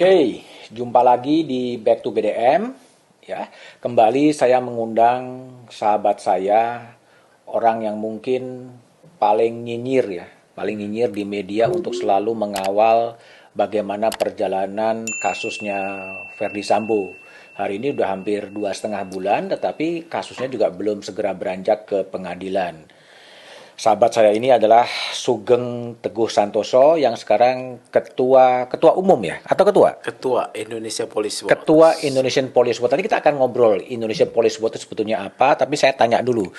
Oke, jumpa lagi di Back to BDM. Ya, kembali saya mengundang sahabat saya, orang yang mungkin paling nyinyir di media untuk selalu mengawal bagaimana perjalanan kasusnya Verdi Sambo. Hari ini udah hampir 2,5 bulan, tetapi kasusnya juga belum segera beranjak ke pengadilan. Sahabat saya ini adalah Sugeng Teguh Santoso yang sekarang ketua umum ya, atau Ketua Indonesia Police Watch. Ketua Indonesian Police Watch. Tadi kita akan ngobrol Indonesia Police Watch itu sebetulnya apa, tapi saya tanya dulu,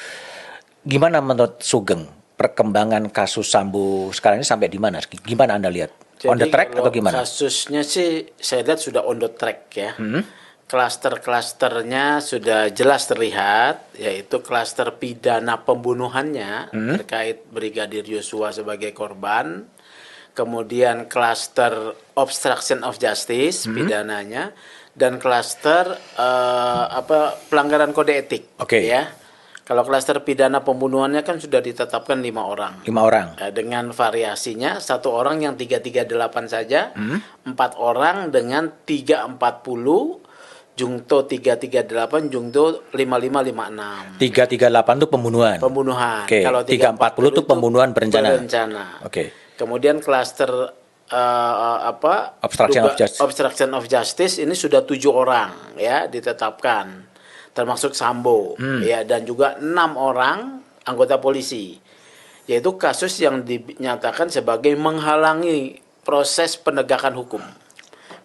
gimana menurut Sugeng perkembangan kasus Sambo sekarang ini sampai di mana? Gimana Anda lihat? Jadi On the track atau gimana? Kasusnya sih saya lihat sudah on the track ya. Klaster-klasternya sudah jelas terlihat, yaitu klaster pidana pembunuhannya terkait Brigadir Yosua sebagai korban, kemudian klaster obstruction of justice pidananya, dan klaster pelanggaran kode etik. Ya. Kalau klaster pidana pembunuhannya kan sudah ditetapkan 5 orang. 5 orang. Dengan variasinya 1 orang yang 338 saja, 4 orang dengan 340. Jungto 338, Jungto 5556. 338 itu pembunuhan. Oke. Kalau 340 itu pembunuhan berencana. Kemudian klaster obstruction of justice ini sudah 7 orang ya ditetapkan, termasuk Sambo ya, dan juga 6 orang anggota polisi. Yaitu kasus yang dinyatakan sebagai menghalangi proses penegakan hukum.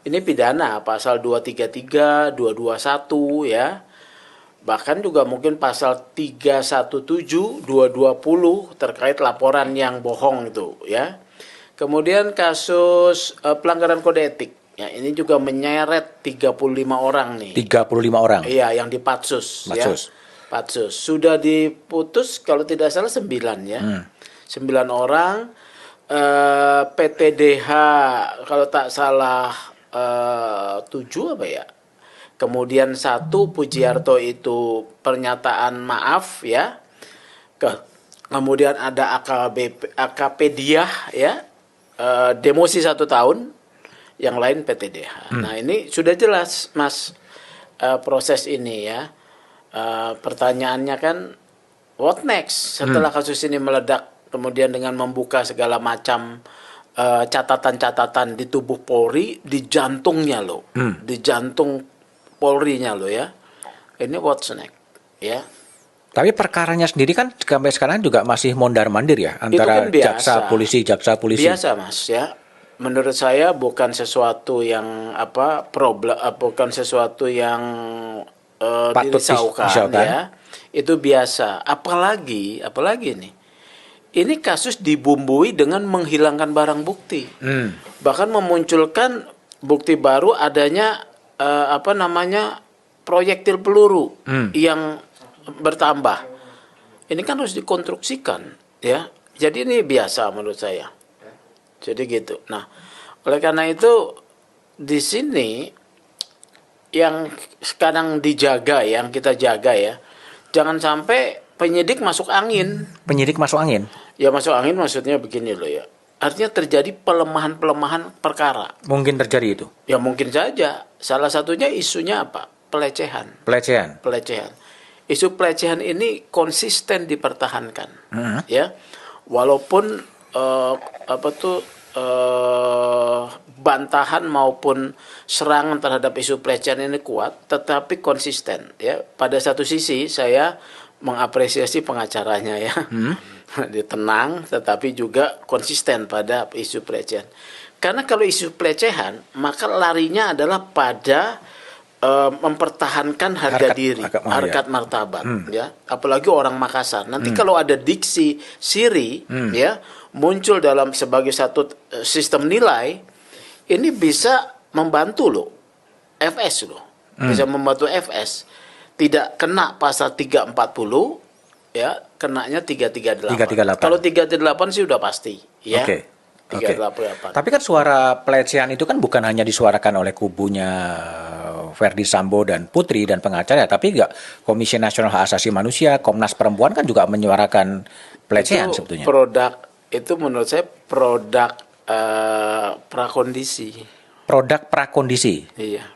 Ini pidana pasal 233, 221 ya. Bahkan juga mungkin pasal 317, 220 terkait laporan yang bohong itu ya. Kemudian kasus pelanggaran kode etik. Ya, ini juga menyeret 35 orang nih. 35 orang. Iya, yang di Patsus. Ya. Patsus. Sudah diputus kalau tidak salah 9 ya. 9 orang. PTDH kalau tak salah 7 apa ya. Kemudian 1 Pujiarto itu pernyataan maaf ya. Kemudian ada AKP Diah ya, demosi 1 tahun. Yang lain PTDH. Nah ini sudah jelas Mas, proses ini ya. Pertanyaannya kan what next setelah kasus ini meledak, kemudian dengan membuka segala macam catatan-catatan di tubuh Polri, di jantungnya loh, di jantung Polri-nya loh ya. Ini what's next ya. Tapi perkaranya sendiri kan sampai sekarang juga masih mondar-mandir ya, antara kan jaksa polisi. Biasa Mas ya. Menurut saya bukan sesuatu yang bukan sesuatu yang dirisaukan ya. Itu biasa. Apalagi nih. Ini kasus dibumbui dengan menghilangkan barang bukti, bahkan memunculkan bukti baru adanya proyektil peluru yang bertambah. Ini kan harus dikonstruksikan, ya. Jadi ini biasa menurut saya. Jadi gitu. Nah, oleh karena itu di sini yang sekarang yang kita jaga ya, jangan sampai penyidik masuk angin. Penyidik masuk angin? Ya masuk angin maksudnya begini loh ya. Artinya terjadi pelemahan perkara. Mungkin terjadi itu? Ya mungkin saja. Salah satunya isunya apa? Pelecehan. Isu pelecehan ini konsisten dipertahankan. Ya. Walaupun bantahan maupun serangan terhadap isu pelecehan ini kuat, tetapi konsisten ya. Pada satu sisi saya mengapresiasi pengacaranya ya. Dia tenang tetapi juga konsisten pada isu pelecehan. Karena kalau isu pelecehan maka larinya adalah pada mempertahankan harga diri, harkat martabat ya. Apalagi orang Makassar. Nanti kalau ada diksi siri ya muncul dalam sebagai satu sistem nilai, ini bisa membantu loh FS loh. Bisa membantu FS. Tidak kena pasal 340 ya, kenanya 338. Kalau 338 sih udah pasti ya. 338. Tapi kan suara pelecehan itu kan bukan hanya disuarakan oleh kubunya Verdi Sambo dan Putri dan pengacara, tapi juga Komisi Nasional Hak Asasi Manusia, Komnas Perempuan kan juga menyuarakan pelecehan itu sebetulnya. Itu menurut saya produk prakondisi. Produk prakondisi. Iya.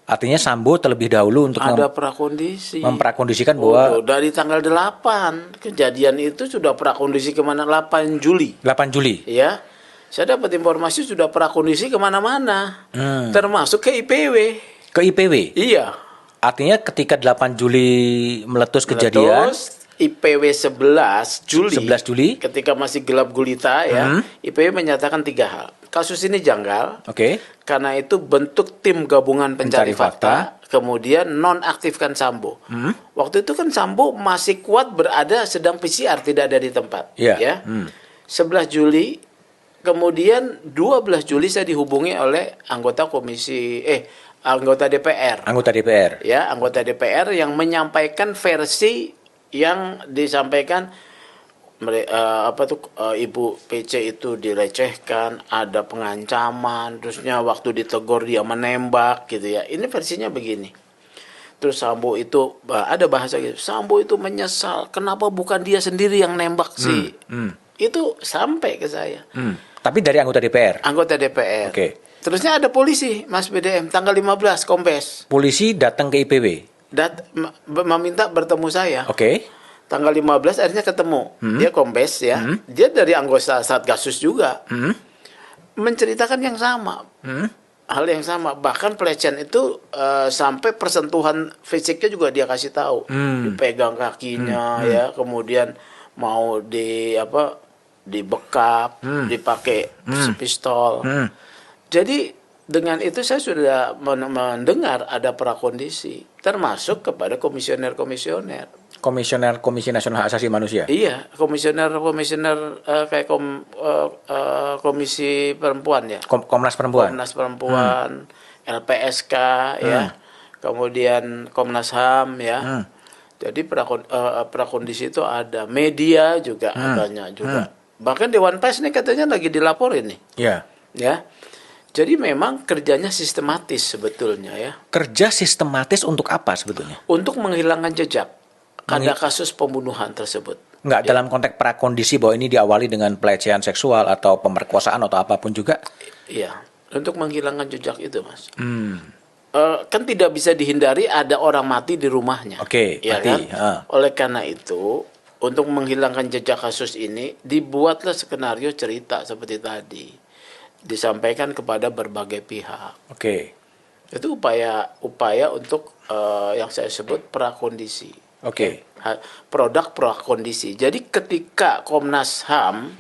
Artinya Sambo terlebih dahulu untuk Ada prakondisi. memprakondisikan Oh, bahwa dari tanggal 8 kejadian itu sudah prakondisi kemana? 8 Juli. 8 Juli. Ya, saya dapat informasi sudah prakondisi kemana-mana, termasuk ke IPW. Ke IPW. Iya. Artinya ketika 8 Juli meletus kejadian, Terus IPW 11 Juli, 11 Juli, ketika masih gelap gulita ya, IPW menyatakan 3 hal. Kasus ini janggal, oke, karena itu bentuk tim gabungan pencari fakta, kemudian nonaktifkan Sambo. Waktu itu kan Sambo masih kuat berada sedang PCR, tidak ada di tempat. Iya. Ya. 11 Juli, kemudian 12 Juli saya dihubungi oleh anggota anggota DPR. Anggota DPR. Ya, anggota DPR yang menyampaikan versi yang disampaikan Ibu PC itu dilecehkan, ada pengancaman, terusnya waktu ditegur dia menembak gitu ya. Ini versinya begini. Terus Sambo itu ada bahasa gitu. Sambo itu menyesal, kenapa bukan dia sendiri yang nembak sih? Itu sampai ke saya. Tapi dari anggota DPR. Anggota DPR. Oke. Terusnya ada polisi, Mas BDM, tanggal 15 Kombes. Polisi datang ke IPW. Meminta bertemu saya. Oke. Tanggal 15 akhirnya ketemu. Dia Kombes ya. Dia dari anggota Satgasus juga. Menceritakan yang sama. Hal yang sama. Bahkan pelecehan itu sampai persentuhan fisiknya juga dia kasih tahu. Dipegang kakinya ya, kemudian mau dibekap, dipakai pistol. Jadi dengan itu saya sudah mendengar ada prakondisi, termasuk kepada komisioner-komisioner. Komisi Nasional Hak Asasi Manusia. Iya, komisioner kayak komisi perempuan ya. Komnas Perempuan. Komnas Perempuan, LPSK ya, kemudian Komnas HAM ya. Jadi prakondisi itu ada, media juga adanya juga. Bahkan Dewan Pers ini katanya lagi dilaporin nih. Iya. Ya. Jadi memang kerjanya sistematis sebetulnya ya. Kerja sistematis untuk apa sebetulnya? Untuk menghilangkan jejak pada kasus pembunuhan tersebut. Enggak dalam konteks prakondisi bahwa ini diawali dengan pelecehan seksual atau pemerkosaan atau apapun juga? Iya, untuk menghilangkan jejak itu, Mas. Kan tidak bisa dihindari ada orang mati di rumahnya. Oke, ya mati. Kan? Oleh karena itu, untuk menghilangkan jejak kasus ini, dibuatlah skenario cerita seperti tadi. Disampaikan kepada berbagai pihak. Oke. Itu upaya untuk yang saya sebut prakondisi. Oke. Produk prakondisi. Jadi ketika Komnas HAM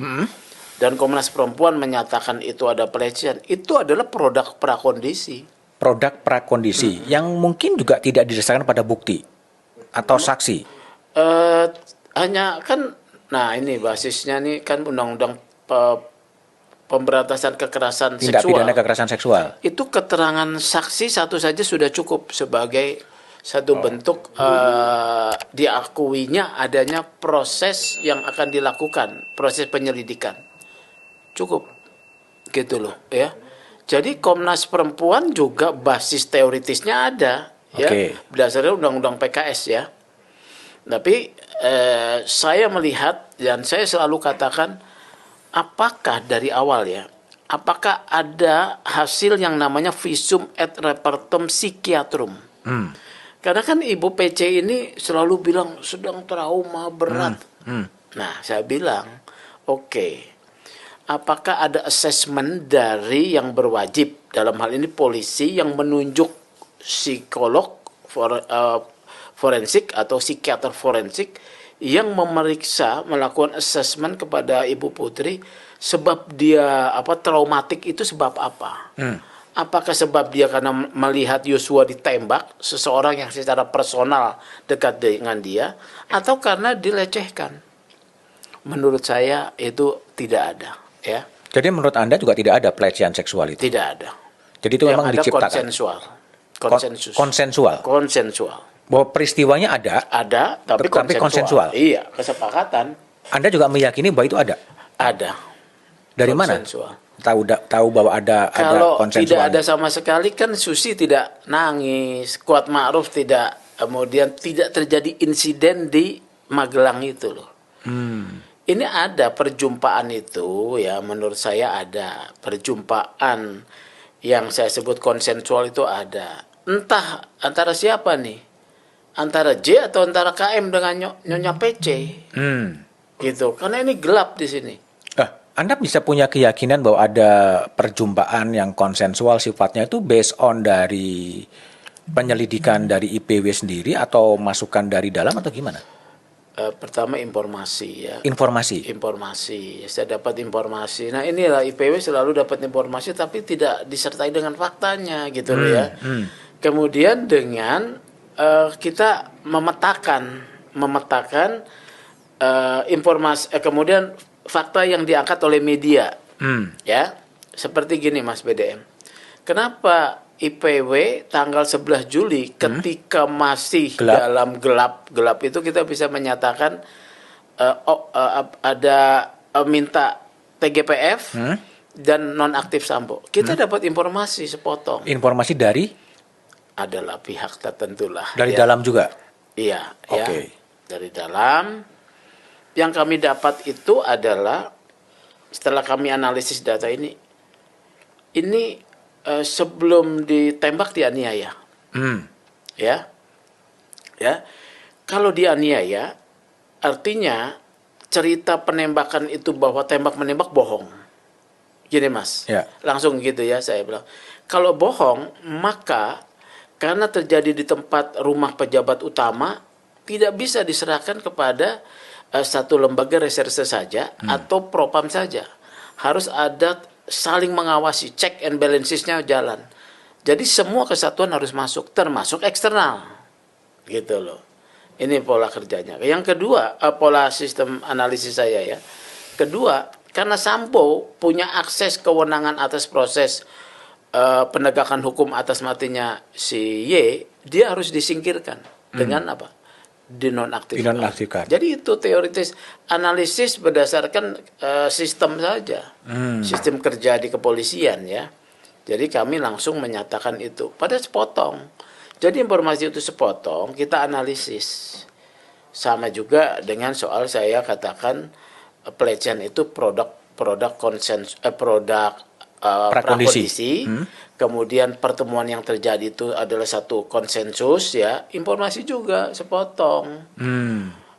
dan Komnas Perempuan menyatakan itu ada pelecehan, itu adalah produk prakondisi. Produk prakondisi yang mungkin juga tidak didasarkan pada bukti atau saksi. Hanya kan, nah ini basisnya nih kan undang-undang pemberantasan kekerasan tindak seksual. Pidana kekerasan seksual. Itu keterangan saksi satu saja sudah cukup sebagai satu bentuk diakuinya adanya proses yang akan dilakukan, proses penyelidikan. Cukup. Gitu loh, ya. Jadi Komnas Perempuan juga basis teoritisnya ada, ya. Berdasarkan undang-undang PKS ya. Tapi saya melihat dan saya selalu katakan, apakah dari awal ya, apakah ada hasil yang namanya visum et repertum psikiatrum? Karena kan Ibu PC ini selalu bilang sedang trauma berat. Nah, saya bilang, oke. Apakah ada assessment dari yang berwajib, dalam hal ini polisi, yang menunjuk psikolog forensik atau psikiater forensik yang memeriksa, melakukan assessment kepada Ibu Putri sebab dia traumatik itu sebab apa? Apakah sebab dia karena melihat Yosua ditembak, seseorang yang secara personal dekat dengan dia, atau karena dilecehkan? Menurut saya itu tidak ada, ya. Jadi menurut Anda juga tidak ada pelecehan seksual itu? Tidak ada. Jadi itu yang memang ada diciptakan? Konsensual. Bahwa peristiwanya ada? Ada, tapi konsensual. Iya, kesepakatan. Anda juga meyakini bahwa itu ada? Ada. Dari mana? Tahu bahwa ada kalau konsensualnya? Tidak ada sama sekali kan Susi tidak nangis, Kuat Ma'ruf tidak, kemudian tidak terjadi insiden di Magelang itu loh. Ini ada perjumpaan itu ya, menurut saya ada perjumpaan yang saya sebut konsensual itu ada. Entah antara siapa nih, antara J atau antara KM dengan Nyonya PC, gitu. Karena ini gelap di sini. Anda bisa punya keyakinan bahwa ada perjumpaan yang konsensual sifatnya itu based on dari penyelidikan dari IPW sendiri atau masukan dari dalam atau gimana? Pertama informasi ya. Informasi. Saya dapat informasi. Nah inilah IPW selalu dapat informasi tapi tidak disertai dengan faktanya gitu loh ya. Kemudian dengan kita memetakan informasi, kemudian fakta yang diangkat oleh media, ya seperti gini Mas BDM. Kenapa IPW tanggal 11 Juli ketika masih dalam gelap itu kita bisa menyatakan ada minta TGPF dan nonaktif Sambo. Kita dapat informasi sepotong. Informasi dari? Adalah pihak tertentu lah. Dari dalam juga? Iya. Okay. Ya, dari dalam. Yang kami dapat itu adalah setelah kami analisis data ini sebelum ditembak dianiaya. Ya. Kalau dianiaya artinya cerita penembakan itu bahwa tembak menembak bohong. Gini Mas. Ya. Langsung gitu ya saya bilang. Kalau bohong maka karena terjadi di tempat rumah pejabat utama tidak bisa diserahkan kepada satu lembaga reserse saja atau propam saja. Harus ada saling mengawasi, check and balancesnya jalan. Jadi semua kesatuan harus masuk, termasuk eksternal. Gitu loh. Ini pola kerjanya. Yang kedua, pola sistem analisis saya ya. Kedua, karena Sambo punya akses kewenangan atas proses penegakan hukum atas matinya si Y, dia harus disingkirkan. Dengan apa? Dinonaktifkan. Jadi itu teoritis analisis berdasarkan sistem saja, sistem kerja di kepolisian ya. Jadi kami langsung menyatakan itu pada sepotong. Jadi informasi itu sepotong kita analisis. Sama juga dengan soal saya katakan pelecehan itu produk prakondisi. Kemudian pertemuan yang terjadi itu adalah satu konsensus ya, informasi juga sepotong.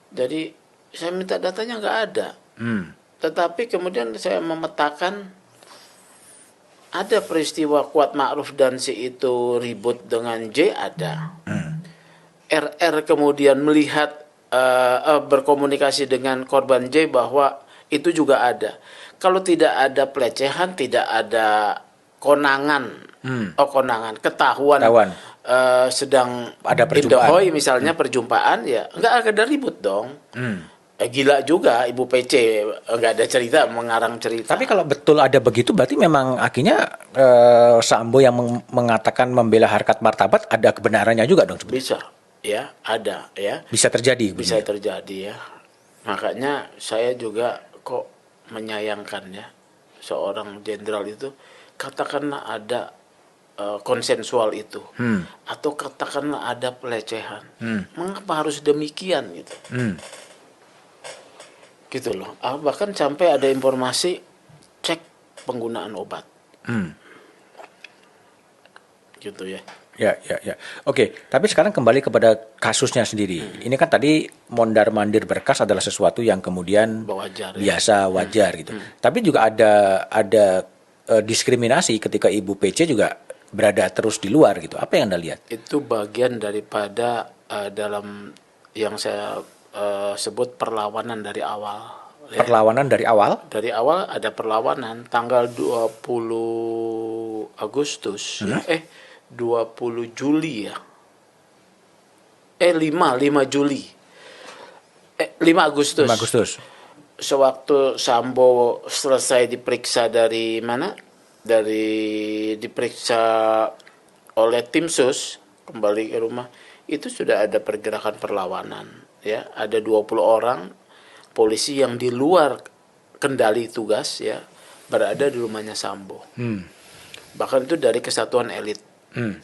Jadi saya minta datanya nggak ada. Tetapi kemudian saya memetakan ada peristiwa Kuat Ma'ruf dan si itu ribut dengan J ada. RR kemudian melihat berkomunikasi dengan korban J bahwa itu juga ada. Kalau tidak ada pelecehan, tidak ada konangan, ketahuan sedang ada perjumpaan, misalnya perjumpaan ya nggak ada ribut dong. Gila juga Ibu PC nggak ada cerita mengarang cerita. Tapi kalau betul ada begitu berarti memang akhirnya Sambo yang mengatakan membela harkat martabat ada kebenarannya juga dong sebenarnya. Bisa ya, ada ya. Bisa terjadi. Bisa terjadi ya. Makanya saya juga kok menyayangkan ya seorang jenderal itu katakanlah ada konsensual itu atau katakanlah ada pelecehan, mengapa harus demikian gitu? Gitu loh. Bahkan sampai ada informasi cek penggunaan obat, gitu ya. Ya. Oke, tapi sekarang kembali kepada kasusnya sendiri. Ini kan tadi mondar-mandir berkas adalah sesuatu yang kemudian biasa, wajar gitu. Tapi juga ada diskriminasi ketika Ibu PC juga berada terus di luar gitu. Apa yang Anda lihat? Itu bagian daripada dalam yang saya sebut perlawanan dari awal. Perlawanan dari awal? Dari awal ada perlawanan tanggal 20 Agustus. 20 Juli ya. 5 Juli. 5 Agustus. 5 Agustus. Sewaktu Sambo selesai diperiksa dari mana? Diperiksa oleh tim sus, kembali ke rumah, itu sudah ada pergerakan perlawanan ya. Ada 20 orang polisi yang di luar kendali tugas ya, berada di rumahnya Sambo. Bahkan itu dari kesatuan elit.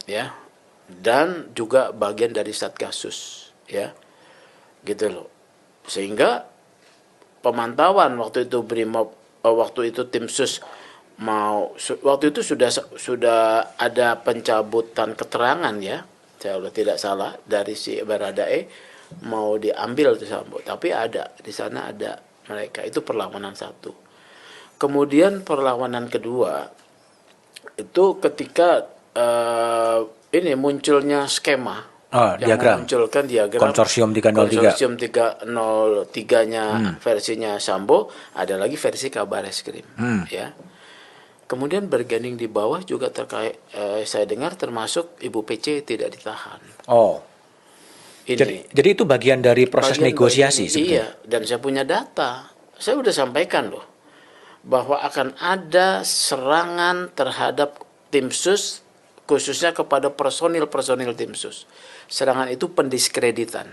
Ya, dan juga bagian dari Satgasus ya, gitu loh. Sehingga pemantauan waktu itu Brimob, waktu itu tim sus waktu itu sudah ada pencabutan keterangan ya, kalau tidak salah, dari si Baradae, mau diambil tuh Sambo, tapi ada di sana, ada mereka. Itu perlawanan satu. Kemudian perlawanan kedua itu ketika ini munculnya skema yang diagram. memunculkan diagram Konsorsium 303. Konsorsium 303-nya versinya Sambo, ada lagi versi Kabar Eskrim. Ya. Kemudian berganding di bawah juga terkait, saya dengar termasuk Ibu PC tidak ditahan. Oh. Ini. Jadi itu bagian dari proses negosiasi sebetulnya. Iya, dan saya punya data. Saya udah sampaikan loh bahwa akan ada serangan terhadap tim sus, khususnya kepada personil tim sus. Serangan itu pendiskreditan.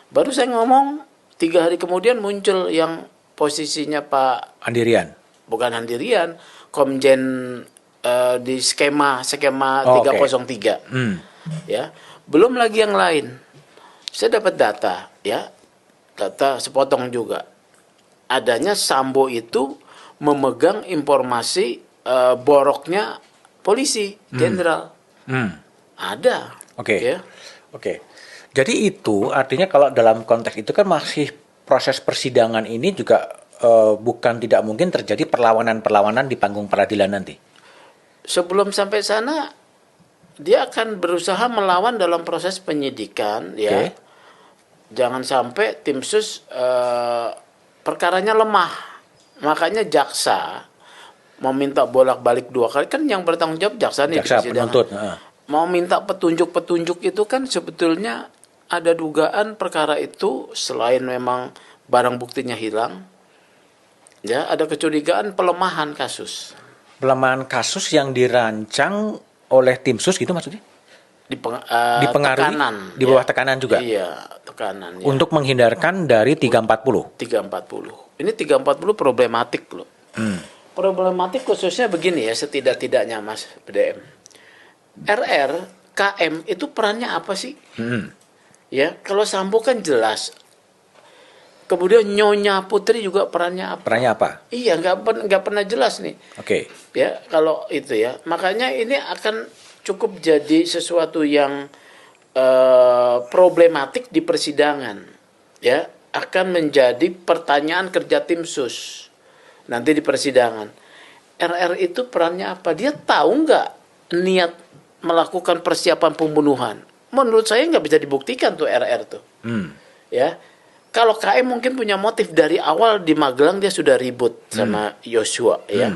Baru saya ngomong, 3 hari kemudian muncul yang posisinya Pak Andirian. Bukan Andirian, Komjen di skema 303. Ya, belum lagi yang lain. Saya dapat data ya, data sepotong juga. Adanya Sambo itu memegang informasi boroknya polisi jenderal. Ada. Oke. Ya. Oke. Jadi itu artinya kalau dalam konteks itu kan masih proses persidangan ini juga bukan tidak mungkin terjadi perlawanan-perlawanan di panggung peradilan nanti. Sebelum sampai sana, dia akan berusaha melawan dalam proses penyidikan, ya. Jangan sampai tim sus perkaranya lemah, makanya jaksa meminta bolak-balik 2 kali, kan yang bertanggung jawab jaksa nih. Jaksa penuntut. Mau minta petunjuk-petunjuk itu kan sebetulnya ada dugaan perkara itu selain memang barang buktinya hilang, ya ada kecurigaan pelemahan kasus. Pelemahan kasus yang dirancang oleh tim sus gitu maksudnya? Dipengaruhi Tekanan, di bawah tekanan juga. Iya, tekanan. Ya. Untuk menghindarkan dari 340. 340. Ini 340 problematik loh. Problematik khususnya begini ya, setidak-tidaknya Mas BDM. RR, KM itu perannya apa sih? Ya, kalau Sambo kan jelas. Kemudian Nyonya Putri juga perannya apa? Perannya apa? Iya, nggak pernah jelas nih. Oke. Ya, kalau itu ya. Makanya ini akan cukup jadi sesuatu yang problematik di persidangan. Ya, akan menjadi pertanyaan kerja tim sus nanti di persidangan. RR itu perannya apa? Dia tahu nggak niat melakukan persiapan pembunuhan? Menurut saya nggak bisa dibuktikan tuh RR tuh. Ya. Kalau KM mungkin punya motif dari awal di Magelang dia sudah ribut sama Yosua, ya.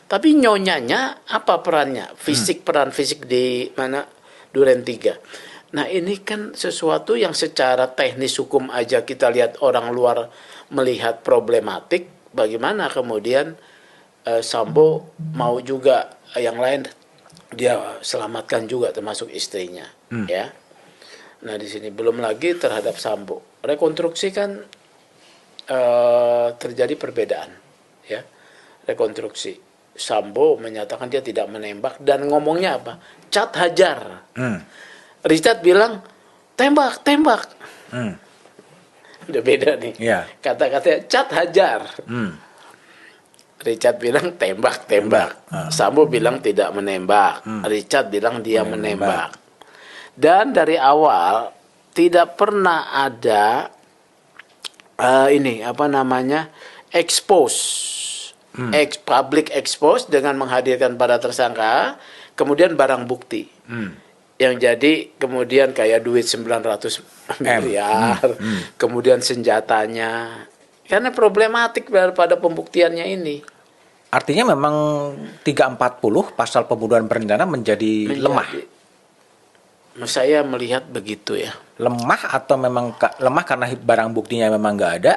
Tapi nyonyanya apa perannya? Peran fisik di mana? Duren 3. Nah ini kan sesuatu yang secara teknis hukum aja kita lihat orang luar melihat problematik. Bagaimana kemudian Sambo mau juga yang lain dia selamatkan juga termasuk istrinya, ya. Nah di sini belum lagi terhadap Sambo. Rekonstruksi kan terjadi perbedaan, ya. Rekonstruksi Sambo menyatakan dia tidak menembak dan ngomongnya apa? Cat hajar. Richard bilang tembak. Udah beda nih. Yeah. Kata-katanya cat hajar. Richard bilang tembak. Sambo bilang tidak menembak. Richard bilang dia menembak. Dan dari awal tidak pernah ada public expose dengan menghadirkan para tersangka, kemudian barang bukti. Yang jadi kemudian kayak duit 900 miliar, kemudian senjatanya. Karena problematik pada pembuktiannya ini. Artinya memang 340 pasal pembunuhan berencana menjadi lemah. Saya melihat begitu ya. Lemah atau memang lemah karena barang buktinya memang nggak ada,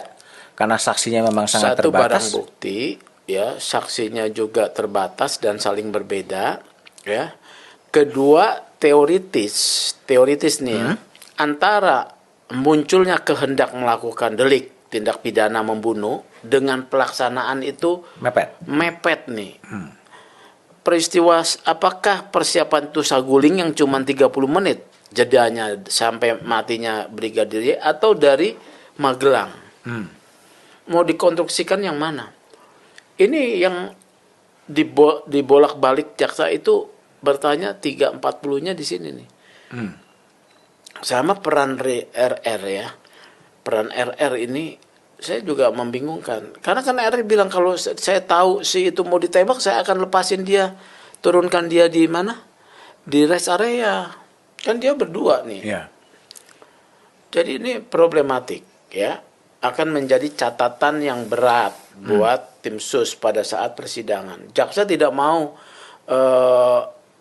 karena saksinya memang sangat terbatas. Satu barang bukti, ya saksinya juga terbatas dan saling berbeda, ya. Kedua teoritis nih ya, antara munculnya kehendak melakukan delik tindak pidana membunuh dengan pelaksanaan itu mepet nih. Peristiwa apakah persiapan itu saguling yang cuma 30 menit jedanya sampai matinya Brigadir Y atau dari Magelang? Mau dikonstruksikan yang mana? Ini yang dibolak-balik jaksa itu bertanya 340-nya di sini nih. Sama peran RR ya. Peran RR ini saya juga membingungkan. Karena kan RR bilang kalau saya tahu si itu mau ditembak, saya akan lepasin dia, turunkan dia di mana? Di rest area. Kan dia berdua nih. Ya. Jadi ini problematik ya. Akan menjadi catatan yang berat buat tim sus pada saat persidangan. Jaksa tidak mau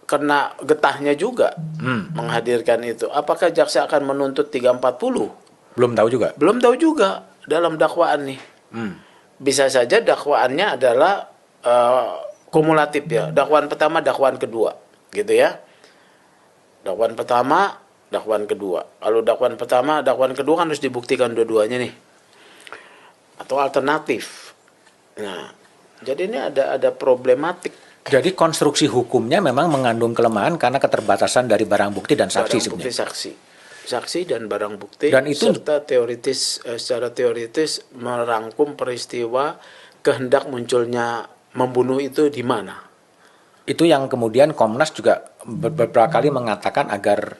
kena getahnya juga menghadirkan itu. Apakah jaksa akan menuntut 340? Belum tahu juga. Belum tahu juga dalam dakwaan nih. Bisa saja dakwaannya adalah kumulatif ya. Dakwaan pertama, dakwaan kedua, gitu ya. Dakwaan pertama, dakwaan kedua. Kalau dakwaan pertama, dakwaan kedua kan harus dibuktikan dua-duanya nih. Atau alternatif. Nah, jadi ini ada problematik. Jadi konstruksi hukumnya memang mengandung kelemahan karena keterbatasan dari barang bukti dan saksi Barang bukti sebenarnya. saksi dan barang bukti, Dan itu serta secara teoritis merangkum peristiwa kehendak munculnya membunuh itu di mana. itu yang kemudian Komnas juga beberapa kali mengatakan agar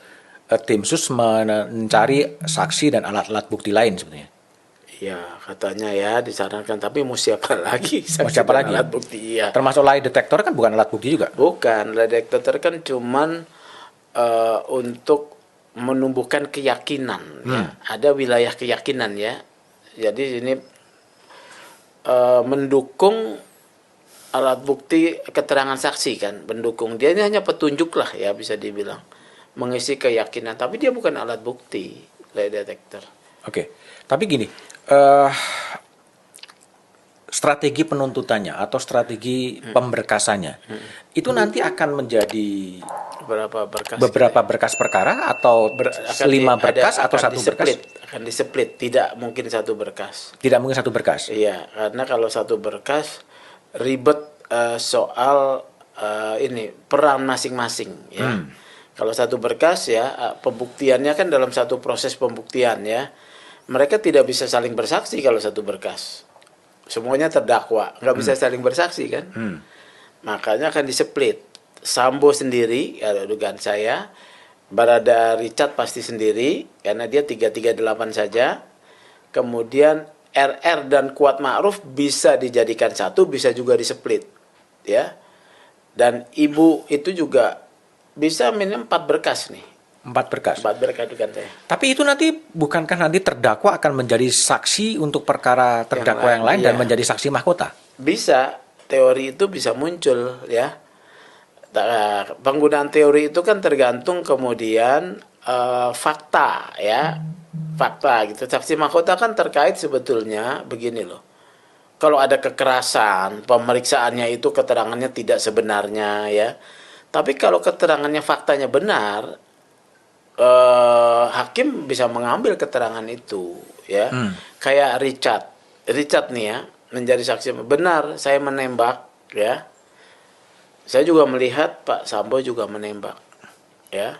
tim sus mencari saksi dan alat-alat bukti lain sebenarnya. Ya, katanya ya disarankan, tapi mau siapa lagi? Mau siapa lagi? Alat bukti, ya. Termasuk lie detector kan bukan alat bukti juga. Bukan, lie detector kan cuman untuk menumbuhkan keyakinan. Ya. Ada wilayah keyakinan ya. Jadi ini mendukung alat bukti keterangan saksi kan, mendukung. Dia ini hanya petunjuk lah ya bisa dibilang. Mengisi keyakinan, tapi dia bukan alat bukti, lie detector. Oke. Tapi gini, strategi penuntutannya atau strategi pemberkasannya itu nanti akan menjadi beberapa berkas perkara atau 5 berkas atau 1 berkas? Akan diseplit, tidak mungkin 1 berkas. Tidak mungkin 1 berkas. Iya, karena kalau 1 berkas ribet soal ini peran masing-masing ya. Kalau 1 berkas ya pembuktiannya kan dalam satu proses pembuktian ya. Mereka tidak bisa saling bersaksi kalau 1 berkas. Semuanya terdakwa, nggak bisa saling bersaksi kan. Makanya akan diseplit. Sambo sendiri, ya dugaan saya, Barada Richard pasti sendiri, karena dia 338 saja. Kemudian RR dan Kuat Ma'ruf bisa dijadikan 1, bisa juga diseplit. Ya. Dan Ibu itu juga bisa minimum 4 berkas nih. 4 berkas. 4 berkas dugaan saya. Tapi itu nanti bukankah nanti terdakwa akan menjadi saksi untuk perkara terdakwa yang lain dan menjadi saksi mahkota? Bisa, teori itu bisa muncul ya. Penggunaan teori itu kan tergantung kemudian fakta ya. Fakta gitu. Saksi mahkota kan terkait sebetulnya begini loh. Kalau ada kekerasan, pemeriksaannya itu keterangannya tidak sebenarnya ya. Tapi kalau keterangannya faktanya benar, hakim bisa mengambil keterangan itu ya. Kayak Richard nih ya, menjadi saksi benar saya menembak ya. Saya juga melihat Pak Sambo juga menembak ya.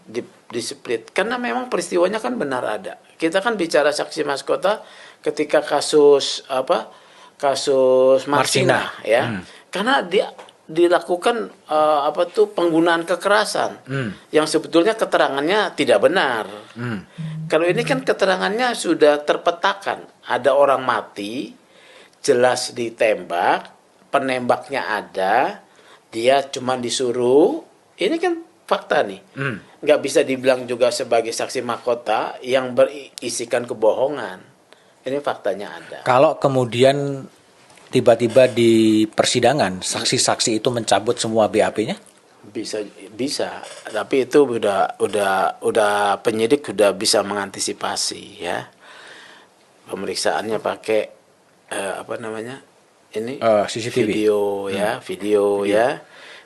Di split karena memang peristiwanya kan benar ada. Kita kan bicara saksi mahkota ketika kasus Marsina ya. Karena dia dilakukan penggunaan kekerasan yang sebetulnya keterangannya tidak benar. Kalau ini kan keterangannya sudah terpetakan, ada orang mati, jelas ditembak, penembaknya ada, dia cuma disuruh. Ini kan fakta nih, nggak bisa dibilang juga sebagai saksi mahkota yang berisikan kebohongan. Ini faktanya ada. Kalau kemudian tiba-tiba di persidangan saksi-saksi itu mencabut semua BAP-nya? Bisa, tapi itu udah penyidik sudah bisa mengantisipasi ya. Pemeriksaannya pakai CCTV. Video ya.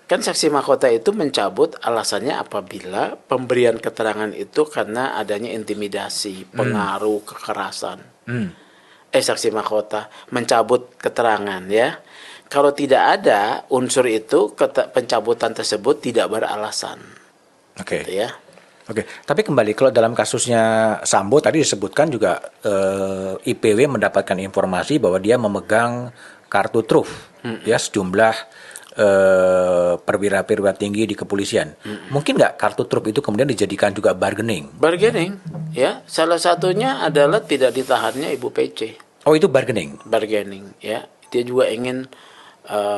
Kan saksi mahkota itu mencabut alasannya apabila pemberian keterangan itu karena adanya intimidasi, pengaruh, kekerasan. Saksi mahkota mencabut keterangan ya. Kalau tidak ada unsur itu, pencabutan tersebut tidak beralasan. Oke. Gitu ya. Oke. Tapi kembali kalau dalam kasusnya Sambo tadi disebutkan juga IPW mendapatkan informasi bahwa dia memegang kartu truf ya sejumlah perwira-perwira tinggi di kepolisian. Mungkin nggak kartu truf itu kemudian dijadikan juga bargaining? Bargaining, ya. Salah satunya adalah tidak ditahannya Ibu PC. Oh, itu bargaining. Bargaining, ya. Dia juga ingin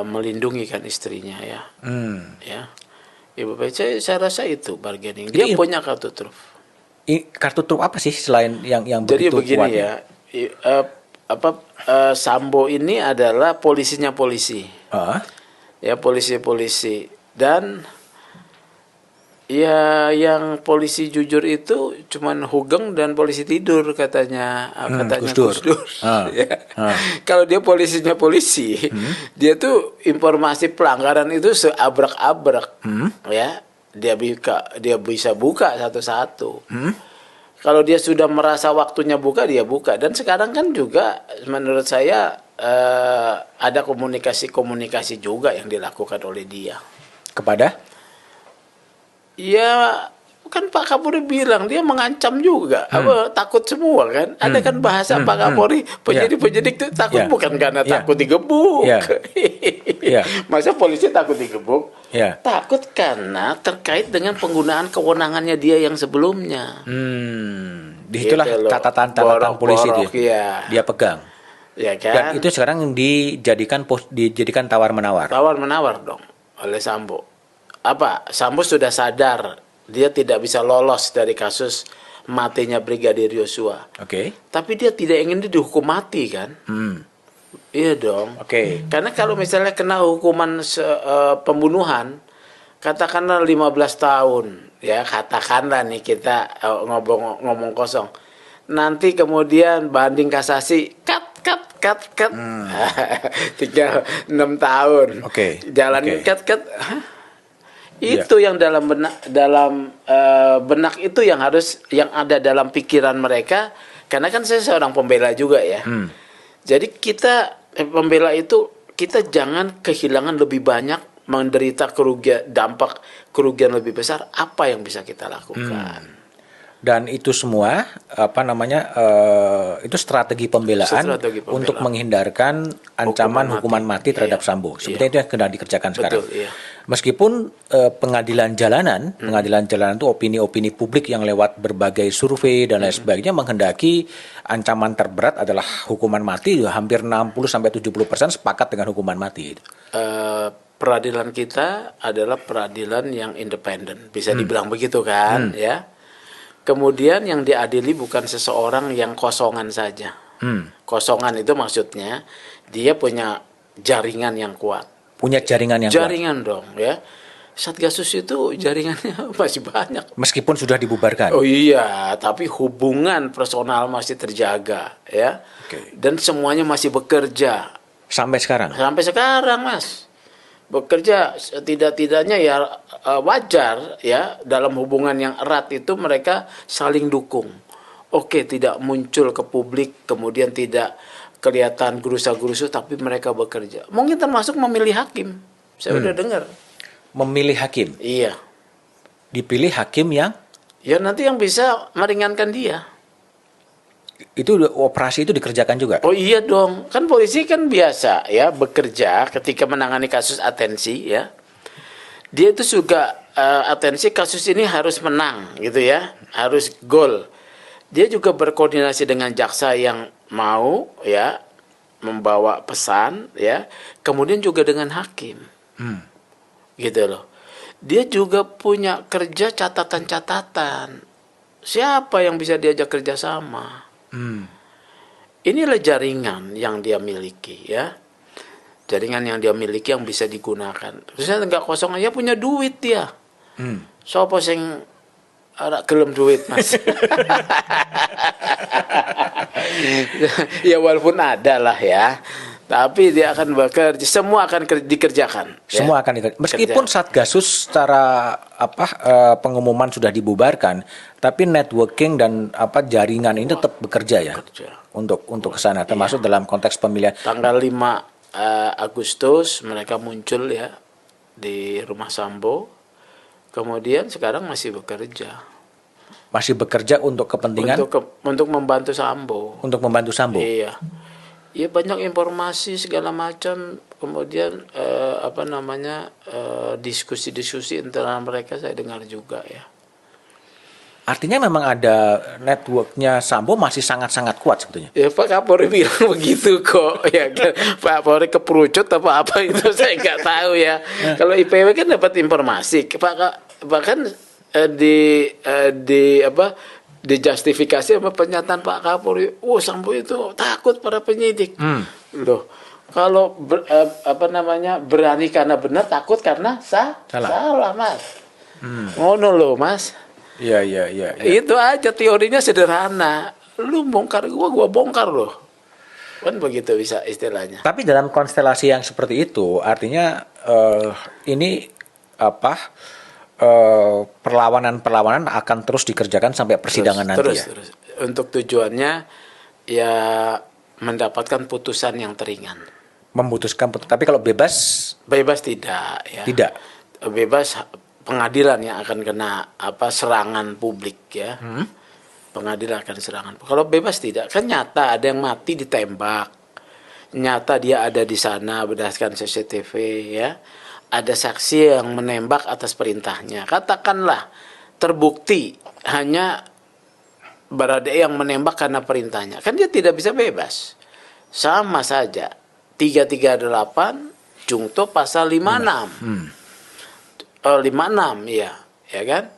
melindungi kan istrinya, ya. Ya. Ibu PC saya rasa itu bargaining. Dia punya kartu truf. Kartu truf apa sih selain yang Jadi begitu begini kuatnya? Sambo ini adalah polisinya polisi. Ah, Ya, polisi-polisi, dan ya yang polisi jujur itu cuman Hugeng dan polisi tidur katanya Gus Dur. Gus Dur. Ah, Ya. ah. Kalau dia polisinya polisi, dia tuh informasi pelanggaran itu seabrak-abrak. Ya, dia bisa buka satu-satu. Kalau dia sudah merasa waktunya buka, dia buka. Dan sekarang kan juga menurut saya ada komunikasi juga yang dilakukan oleh dia. Kepada? Ya, kan Pak Kapolri bilang dia mengancam juga, takut semua kan. Ada kan bahasa Pak Kapolri, penyidik itu takut bukan karena takut digebuk. Masa polisi takut digebuk? Takut karena terkait dengan penggunaan kewenangannya dia yang sebelumnya. Disitulah Gitu loh. catatan polisi ya. dia pegang. Ya Dan kan? itu sekarang dijadikan tawar-menawar. Tawar-menawar dong oleh Sambo. Sambo sudah sadar dia tidak bisa lolos dari kasus matinya Brigadir Yosua. Oke. Tapi dia tidak ingin dihukum mati kan? Iya dong. Oke. Karena kalau misalnya kena hukuman pembunuhan, katakanlah 15 tahun, ya katakanlah nih kita ngomong kosong. Nanti kemudian banding kasasi, cut. Tinggal 6 tahun. Oke. Jalanin cut. Itu yang dalam benak itu yang ada dalam pikiran mereka. Karena kan saya seorang pembela juga ya. Jadi kita pembela itu kita jangan kehilangan lebih banyak, menderita dampak kerugian lebih besar. Apa yang bisa kita lakukan? Dan itu semua itu strategi pembelaan untuk menghindarkan ancaman hukuman mati terhadap Sambo. Seperti itu yang sedang dikerjakan sekarang. Iya. Meskipun pengadilan jalanan itu opini-opini publik yang lewat berbagai survei dan lain sebagainya menghendaki ancaman terberat adalah hukuman mati, hampir 60-70% sepakat dengan hukuman mati. Peradilan kita adalah peradilan yang independen, bisa dibilang begitu kan, ya. Kemudian yang diadili bukan seseorang yang kosongan saja. Kosongan itu maksudnya dia punya jaringan yang kuat. Punya jaringan yang kuat. Jaringan dong, ya. Satgasus itu jaringannya masih banyak. Meskipun sudah dibubarkan. Oh iya, tapi hubungan personal masih terjaga, ya. Oke. Dan semuanya masih bekerja. Sampai sekarang? Sampai sekarang, Mas. Bekerja setidak-tidaknya ya wajar ya, dalam hubungan yang erat itu mereka saling dukung. Oke, tidak muncul ke publik, kemudian tidak kelihatan gerusa-gerusu, tapi mereka bekerja. Mungkin termasuk memilih hakim. Saya udah dengar. Memilih hakim? Iya. Dipilih hakim yang? Ya nanti yang bisa meringankan dia. Itu operasi itu dikerjakan juga? Oh iya dong, kan polisi kan biasa ya bekerja ketika menangani kasus atensi ya. Dia itu juga atensi kasus ini harus menang gitu ya, harus gol. Dia juga berkoordinasi dengan jaksa yang mau ya membawa pesan ya, kemudian juga dengan hakim. Gitu loh. Dia juga punya kerja catatan-catatan. Siapa yang bisa diajak kerjasama? Inilah jaringan yang dia miliki ya, jaringan yang dia miliki yang bisa digunakan. Terusnya nggak kosong aja, punya duit dia. Sopo sing ora gelem duit mas. Ya walaupun ada lah ya, tapi dia akan bekerja, semua akan dikerjakan. Semua ya? akan dikerjakan. Meskipun Satgasus secara pengumuman sudah dibubarkan, tapi networking dan jaringan ini tetap bekerja ya. Untuk ke sana, termasuk dalam konteks pemilihan. Tanggal 5 Agustus mereka muncul ya di rumah Sambo. Kemudian sekarang masih bekerja. Masih bekerja untuk kepentingan? Untuk membantu Sambo. Untuk membantu Sambo? Iya. Ya banyak informasi segala macam. kemudian diskusi-diskusi antara mereka saya dengar juga ya. Artinya memang ada networknya Sambo masih sangat-sangat kuat sebetulnya. Ya Pak Kapolri bilang begitu kok, ya kan. Pak Kapolri keperucut apa itu saya nggak tahu ya. Kalau IPW kan dapat informasi, bahkan dijustifikasi sama pernyataan Pak Kapolri. Sambo itu takut pada penyidik. Loh, kalau berani karena benar, takut karena salah Mas. Ngono loh Mas. Iya. Itu aja teorinya sederhana. Lu bongkar gua bongkar loh. Kan begitu bisa istilahnya. Tapi dalam konstelasi yang seperti itu, artinya ini perlawanan akan terus dikerjakan sampai persidangan nanti ya. Terus. Untuk tujuannya ya mendapatkan putusan yang teringan. Memutuskan, tapi kalau bebas tidak ya. Tidak. Bebas pengadilan yang akan kena serangan publik ya. Pengadilan akan serangan. Kalau bebas tidak, kan nyata ada yang mati ditembak. Nyata dia ada di sana berdasarkan CCTV ya. Ada saksi yang menembak atas perintahnya. Katakanlah terbukti hanya Baradae yang menembak karena perintahnya. Kan dia tidak bisa bebas. Sama saja. 338 Jungto pasal 56. 56 ya kan?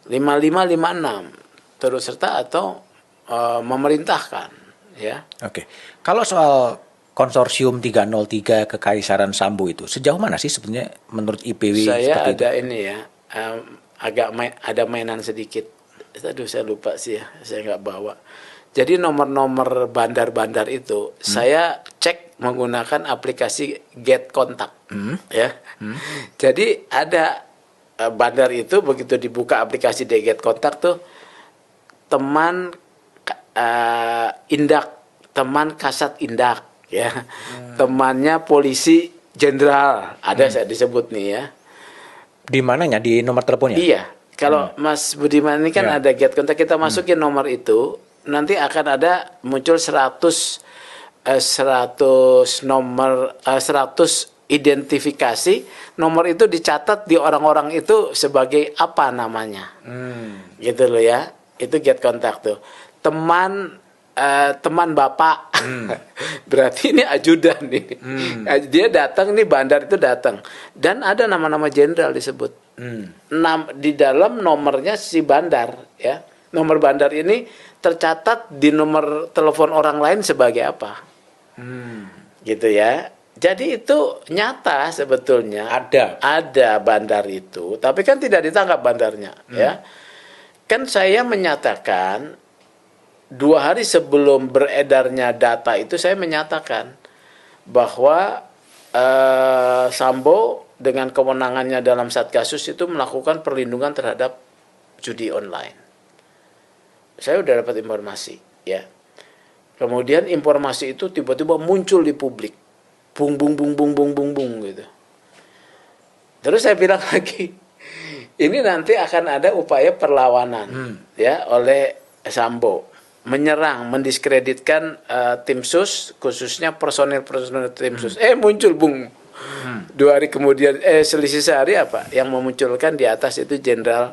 55 56 terus serta atau memerintahkan ya. Oke. Kalau soal konsorsium 303 Kekaisaran Sambo itu sejauh mana sih sebenarnya menurut IPW? Saya ada itu? Ini ya ada mainan sedikit. Aduh saya lupa sih ya, saya nggak bawa. Jadi nomor-nomor bandar-bandar itu saya cek menggunakan aplikasi Get Contact ya. Jadi ada bandar itu begitu dibuka aplikasi di Get Contact tuh teman Indak, teman Kasat Indak ya. Temannya polisi jenderal ada saya disebut nih ya. Di mananya? Di nomor teleponnya? Iya. Kalau Mas Budiman ini kan ada Get Contact, kita masukin nomor itu, nanti akan ada muncul 100 identifikasi, nomor itu dicatat di orang-orang itu sebagai apa namanya. Gitu loh ya. Itu Get Contact tuh. Teman Bapak. Berarti ini ajudan nih. Dia datang nih, bandar itu datang. Dan ada nama-nama jenderal disebut. Di dalam nomornya si bandar ya. Nomor bandar ini tercatat di nomor telepon orang lain sebagai apa. Gitu ya. Jadi itu nyata sebetulnya ada bandar itu, tapi kan tidak ditangkap bandarnya ya. Kan saya menyatakan 2 hari sebelum beredarnya data itu saya menyatakan bahwa Sambo dengan kewenangannya dalam Satgasus itu melakukan perlindungan terhadap judi online. Saya udah dapat informasi ya. Kemudian informasi itu tiba-tiba muncul di publik. Bung gitu. Terus saya bilang lagi, ini nanti akan ada upaya perlawanan ya oleh Sambo, menyerang, mendiskreditkan tim sus, khususnya personil tim sus. Muncul Bung. 2 hari kemudian selisih sehari yang memunculkan di atas itu Jenderal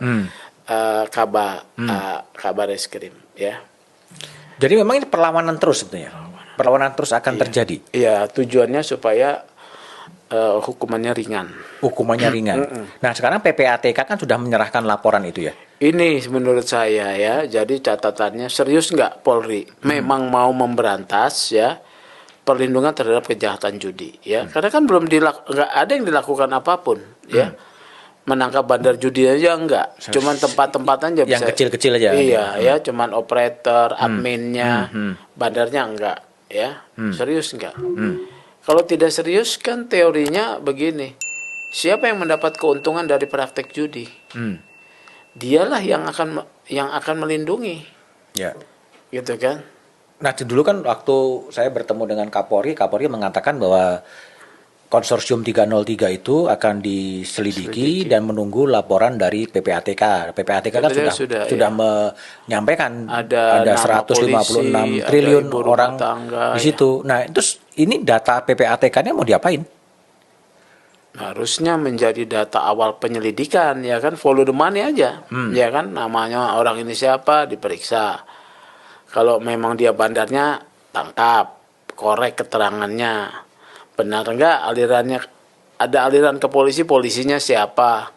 Kabar Eskrim ya. Jadi memang ini perlawanan terus sebetulnya. Perlawanan terus akan terjadi. Iya, tujuannya supaya hukumannya ringan. Hukumannya ringan. Nah, sekarang PPATK kan sudah menyerahkan laporan itu ya. Ini menurut saya ya, jadi catatannya serius nggak Polri memang mau memberantas ya perlindungan terhadap kejahatan judi ya. Karena kan belum nggak ada yang dilakukan apapun ya. Menangkap bandar judi aja enggak, cuman tempat-tempat aja yang kecil-kecil aja. Iya ya, cuman operator, adminnya, bandarnya enggak ya. Serius enggak? Kalau tidak serius kan teorinya begini. Siapa yang mendapat keuntungan dari praktek judi? Dialah yang akan melindungi. Ya. Gitu kan? Nah, dulu kan waktu saya bertemu dengan Kapolri mengatakan bahwa konsorsium 303 itu akan diselidiki dan menunggu laporan dari PPATK. PPATK kan sudah menyampaikan ada 156 triliun orang di situ. Nah, itu ini data PPATK-nya mau diapain? Harusnya menjadi data awal penyelidikan, ya kan, follow the money aja, ya kan, namanya orang ini siapa diperiksa. Kalau memang dia bandarnya, tangkap, korek keterangannya, benar enggak alirannya, ada aliran ke polisi, polisinya siapa.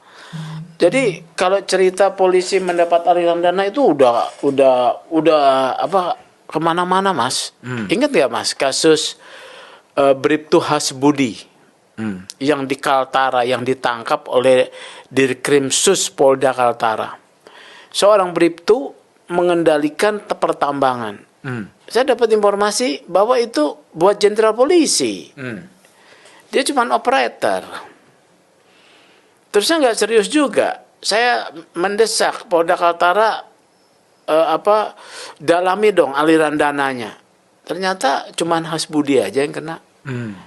Jadi kalau cerita polisi mendapat aliran dana itu udah apa kemana-mana, Mas. Ingat nggak, Mas, kasus Bribtu Hasbudi yang di Kaltara, yang ditangkap oleh Dirkrimsus Polda Kaltara. Seorang Bribtu mengendalikan pertambangan. Saya dapat informasi bahwa itu buat jenderal polisi. Dia cuma operator. Terusnya nggak serius juga. Saya mendesak Polda Kaltara dalami dong aliran dananya. Ternyata cuma Hasbudi aja yang kena.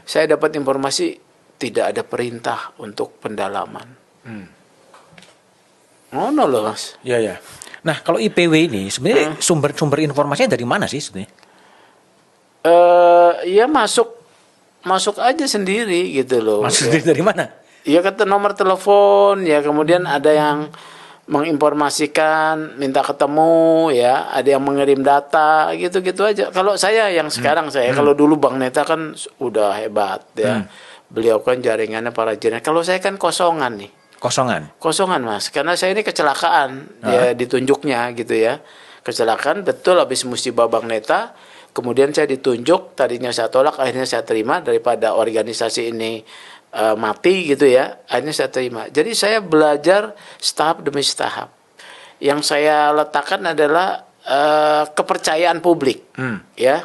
Saya dapat informasi tidak ada perintah untuk pendalaman. Oh no loh, Mas. Iya, ya. Nah, kalau IPW ini sebenarnya sumber informasinya dari mana sih sebenarnya? Ya masuk aja sendiri gitu loh. Masuk Ya. dari mana? Ya kata nomor telepon, ya kemudian ada yang menginformasikan, minta ketemu, ya, ada yang mengirim data, gitu-gitu aja. Kalau saya yang sekarang kalau dulu Bang Neta kan udah hebat, ya. Beliau kan jaringannya para jenderal. Kalau saya kan kosongan nih. Kosongan, Mas. Karena saya ini kecelakaan, ya ditunjuknya gitu ya. Kecelakaan betul habis musibah Bang Neta. Kemudian saya ditunjuk, tadinya saya tolak, akhirnya saya terima daripada organisasi ini mati gitu ya. Akhirnya saya terima. Jadi saya belajar tahap demi tahap. Yang saya letakkan adalah kepercayaan publik, ya.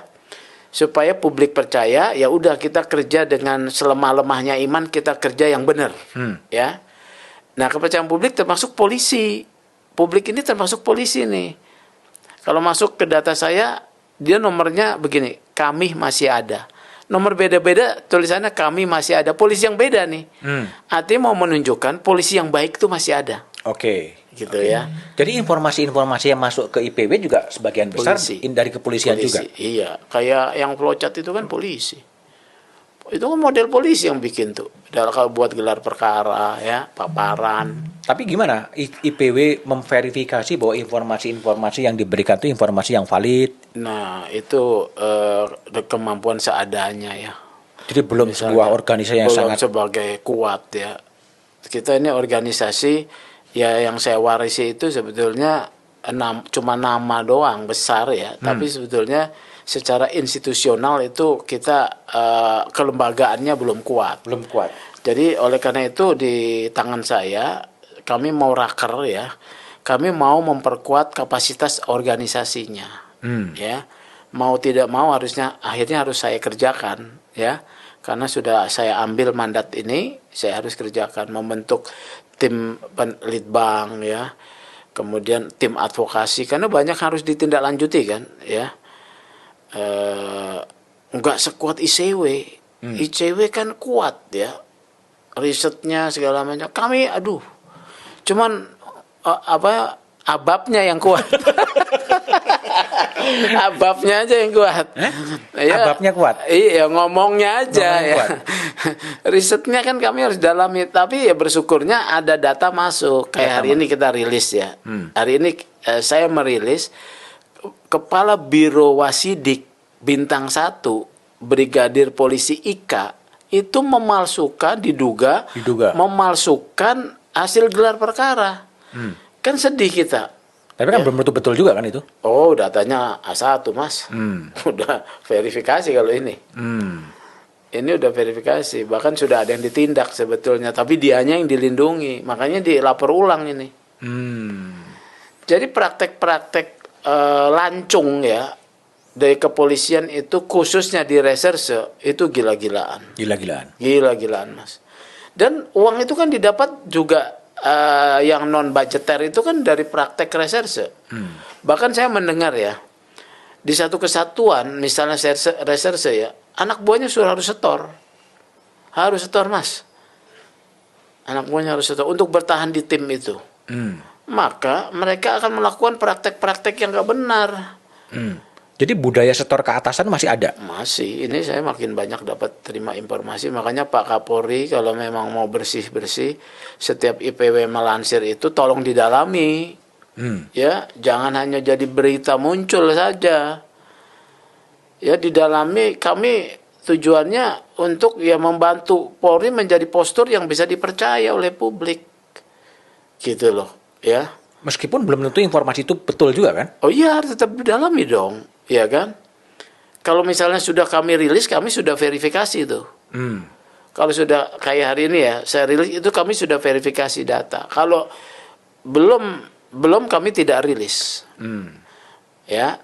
Supaya publik percaya, ya udah kita kerja dengan selemah-lemahnya iman, kita kerja yang benar, ya. Nah, kepercayaan publik termasuk polisi. Publik ini termasuk polisi nih. Kalau masuk ke data saya, dia nomornya begini, kami masih ada. Nomor beda-beda, tulisannya kami masih ada. Polisi yang beda nih. Artinya mau menunjukkan polisi yang baik itu masih ada. Oke. Gitu ya. Jadi informasi-informasi yang masuk ke IPW juga sebagian besar dari kepolisian juga. Iya, kayak yang flowchart itu kan polisi. Itu kan model polisi yang bikin tuh. Kalau buat gelar perkara, ya, paparan. Tapi gimana IPW memverifikasi bahwa informasi-informasi yang diberikan itu informasi yang valid? Nah, itu kemampuan seadanya ya. Jadi belum sebuah organisasi yang belum sangat sebagai kuat ya. Kita ini organisasi ya yang saya warisi itu sebetulnya cuma nama doang besar ya, tapi sebetulnya secara institusional itu kita kelembagaannya belum kuat. Jadi oleh karena itu di tangan saya kami mau raker ya, kami mau memperkuat kapasitas organisasinya, ya. Mau tidak mau akhirnya harus saya kerjakan ya, karena sudah saya ambil mandat ini, saya harus kerjakan, membentuk tim litbang ya, kemudian tim advokasi karena banyak harus ditindaklanjuti kan ya. Enggak sekuat ICW. ICW kan kuat ya, risetnya segala macam. Kami cuman ababnya yang kuat. Ababnya aja yang kuat. Ya, ababnya kuat. Iya, ngomongnya aja ya. Risetnya kan kami harus dalami, tapi ya bersyukurnya ada data masuk. Kayak hari ini kita rilis ya. Hari ini saya merilis Kepala Biro Wasidik Bintang 1 Brigadir Polisi Ika itu diduga memalsukan hasil gelar perkara. Kan sedih kita. Tapi kan belum tentu betul juga kan itu? Oh, datanya A1, Mas. Udah verifikasi kalau ini. Ini udah verifikasi. Bahkan sudah ada yang ditindak sebetulnya. Tapi dianya yang dilindungi. Makanya dilapor ulang ini. Jadi praktek-praktek lancung ya dari kepolisian itu khususnya di reserse itu gila-gilaan. Gila-gilaan, Mas. Dan uang itu kan didapat juga yang non budgeter itu kan dari praktek reserse. Bahkan saya mendengar ya di satu kesatuan misalnya reserse ya, anak buahnya harus setor, Mas. Anak buahnya harus setor untuk bertahan di tim itu. Maka mereka akan melakukan praktek-praktek yang nggak benar. Jadi budaya setor ke atasan masih ada? Masih, ini saya makin banyak dapat terima informasi, makanya Pak Kapolri kalau memang mau bersih-bersih, setiap IPW melansir itu tolong didalami. Ya, jangan hanya jadi berita muncul saja. Ya, didalami, kami tujuannya untuk ya membantu Polri menjadi postur yang bisa dipercaya oleh publik. Gitu loh, ya. Meskipun belum tentu informasi itu betul juga kan? Oh iya, harus tetap didalami dong, ya kan? Kalau misalnya sudah kami rilis, kami sudah verifikasi tuh. Kalau sudah kayak hari ini ya, saya rilis itu kami sudah verifikasi data. Kalau belum kami tidak rilis. Ya,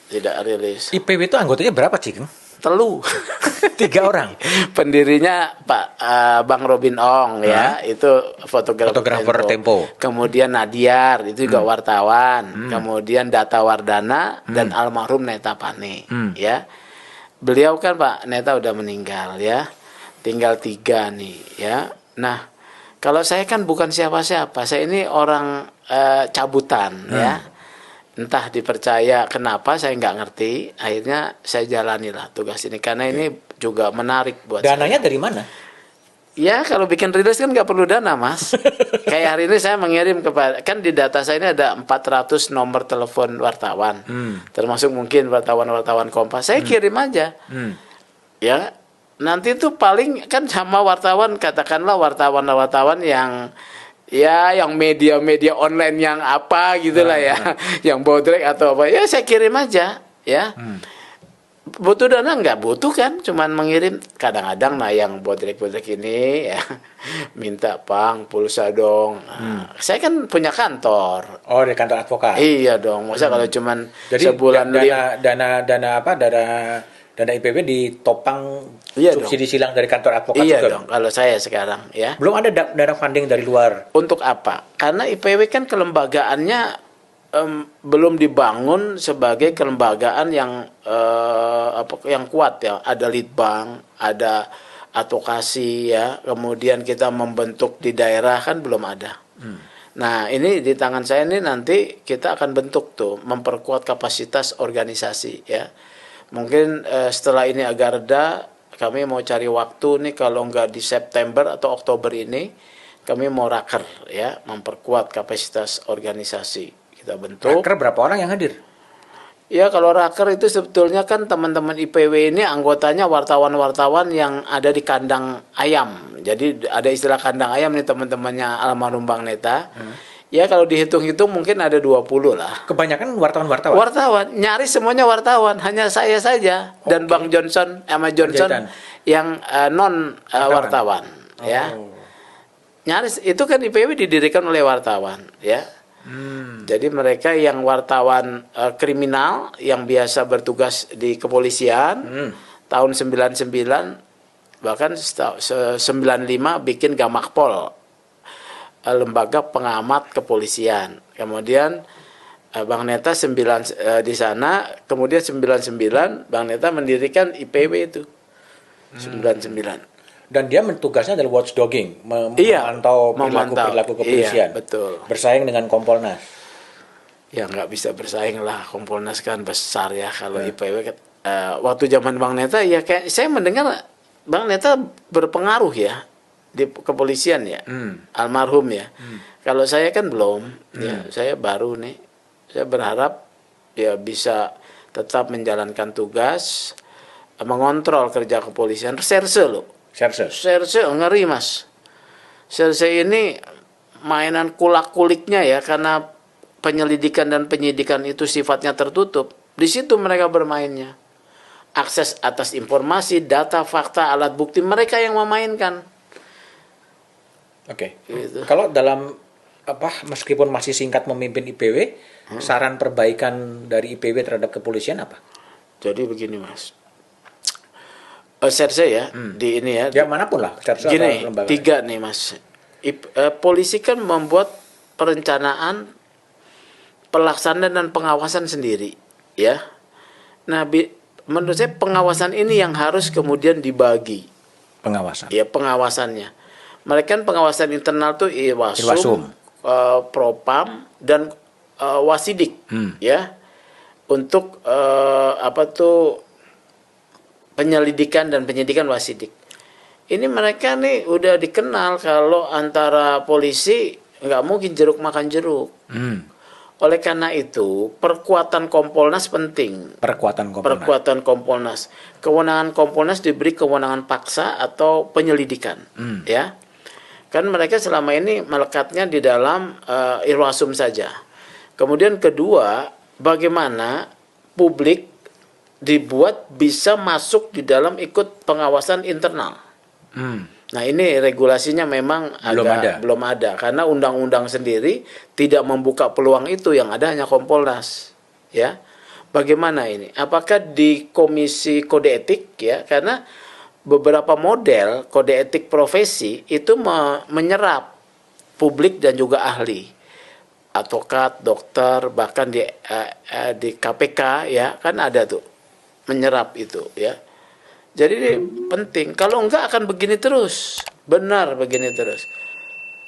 tidak rilis. IPW itu anggotanya berapa sih, Kang? Telu. 3 orang. Pendirinya Pak Bang Robin Ong ya, itu Fotografer Tempo. Kemudian Nadiar itu juga wartawan. Kemudian Data Wardana dan almarhum Neta Pane ya. Beliau kan Pak Neta udah meninggal ya. Tinggal 3 nih ya. Nah, kalau saya kan bukan siapa-siapa. Saya ini orang cabutan ya. Entah dipercaya kenapa saya nggak ngerti, akhirnya saya jalanilah tugas ini karena ini juga menarik buat Dananya saya. dari mana? Ya kalau bikin rilis kan nggak perlu dana mas. Kayak hari ini saya mengirim kepada, kan di data saya ini ada 400 nomor telepon wartawan, termasuk mungkin wartawan-wartawan Kompas. Saya kirim aja, ya nanti itu paling kan sama wartawan, katakanlah wartawan-wartawan yang media-media online yang apa gitulah ya, yang bodrek atau apa, ya saya kirim aja ya. Butuh dana nggak butuh kan, cuman mengirim. Kadang-kadang nah yang bodrek-bodrek ini ya minta pang pulsa dong. Saya kan punya kantor. Oh, dari kantor advokat. Iya dong, masa kalau cuman Jadi sebulan dana IPW ditopang Iya subsidi silang dari kantor advokat iya juga dong, kalau saya sekarang ya. Belum ada dana funding dari luar. Untuk apa? Karena IPW kan kelembagaannya belum dibangun sebagai kelembagaan yang yang kuat ya. Ada litbang, ada advokasi ya. Kemudian kita membentuk di daerah kan belum ada. Nah ini di tangan saya ini nanti kita akan bentuk tuh, memperkuat kapasitas organisasi ya. Mungkin setelah ini agak reda, kami mau cari waktu nih kalau nggak di September atau Oktober ini, kami mau raker ya, memperkuat kapasitas organisasi. Kita bentuk. Raker berapa orang yang hadir? Ya kalau raker itu sebetulnya kan teman-teman IPW ini anggotanya wartawan-wartawan yang ada di kandang ayam. Jadi ada istilah kandang ayam nih teman-temannya almarhum Bang Neta. Ya kalau dihitung-hitung mungkin ada 20 lah. Kebanyakan wartawan-wartawan. Wartawan, nyaris semuanya wartawan, hanya saya saja dan Bang Johnson sama Johnson Jahitan. yang non wartawan ya. Nyaris itu kan IPW didirikan oleh wartawan ya. Jadi mereka yang wartawan kriminal yang biasa bertugas di kepolisian tahun 99 bahkan 95 bikin Gamakpol, lembaga pengamat kepolisian. Kemudian Bang Neta di sana, kemudian 99 Bang Neta mendirikan IPW itu. 99. Dan dia tugasnya adalah watchdogging, memantau perilaku kepolisian. Iya, betul. Bersaing dengan Kompolnas. Ya nggak bisa bersaing lah, Kompolnas kan besar ya kalau IPW. Waktu zaman Bang Neta ya kayak saya mendengar Bang Neta berpengaruh ya di kepolisian ya, almarhum ya. Kalau saya kan belum, ya saya baru nih. Saya berharap ya bisa tetap menjalankan tugas, mengontrol kerja kepolisian. Serse loh. Serse ngeri mas. Serse ini mainan kulak-kuliknya ya, karena penyelidikan dan penyidikan itu sifatnya tertutup. Di situ mereka bermainnya. Akses atas informasi, data, fakta, alat bukti mereka yang memainkan. Oke. Gitu. Kalau dalam meskipun masih singkat memimpin IPW, saran perbaikan dari IPW terhadap kepolisian apa? Jadi begini mas. Serse ya di ini ya. Ya manapun lah. Gini, 3 nih mas. Polisi kan membuat perencanaan, pelaksanaan dan pengawasan sendiri, ya. Nah, menurut saya pengawasan ini yang harus kemudian dibagi. Pengawasan. Ya pengawasannya. Mereka kan pengawasan internal tuh Irwasum. Propam dan Wasidik, ya. untuk penyelidikan dan penyidikan wasidik. Ini mereka nih udah dikenal kalau antara polisi nggak mungkin jeruk makan jeruk. Oleh karena itu perkuatan Kompolnas penting. Perkuatan Kompolnas. Kewenangan Kompolnas diberi kewenangan paksa atau penyelidikan, ya. Kan mereka selama ini melekatnya di dalam Irwasum saja. Kemudian kedua, bagaimana publik dibuat bisa masuk di dalam ikut pengawasan internal. Nah ini regulasinya memang belum ada karena undang-undang sendiri tidak membuka peluang itu, yang ada hanya Kompolnas, ya. Bagaimana ini? Apakah di Komisi Kode Etik, ya, karena beberapa model kode etik profesi itu menyerap publik dan juga ahli, advokat, dokter, bahkan di KPK, ya kan ada tuh menyerap itu, ya. Jadi ini penting. Kalau enggak akan begini terus. Benar begini terus.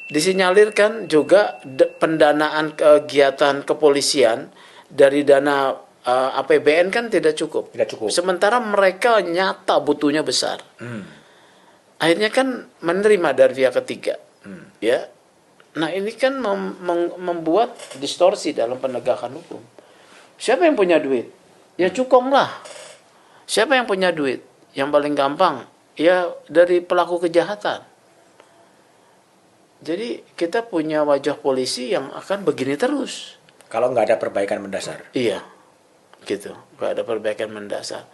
Disinyalirkan juga pendanaan kegiatan kepolisian dari dana APBN kan tidak cukup. Sementara mereka nyata butuhnya besar. Akhirnya kan menerima dari pihak ketiga. Ya. Nah, ini kan membuat distorsi dalam penegakan hukum. Siapa yang punya duit? Ya cukong lah. Siapa yang punya duit? Yang paling gampang ya dari pelaku kejahatan. Jadi kita punya wajah polisi yang akan begini terus. Kalau nggak ada perbaikan mendasar. Iya, gitu. Nggak ada perbaikan mendasar.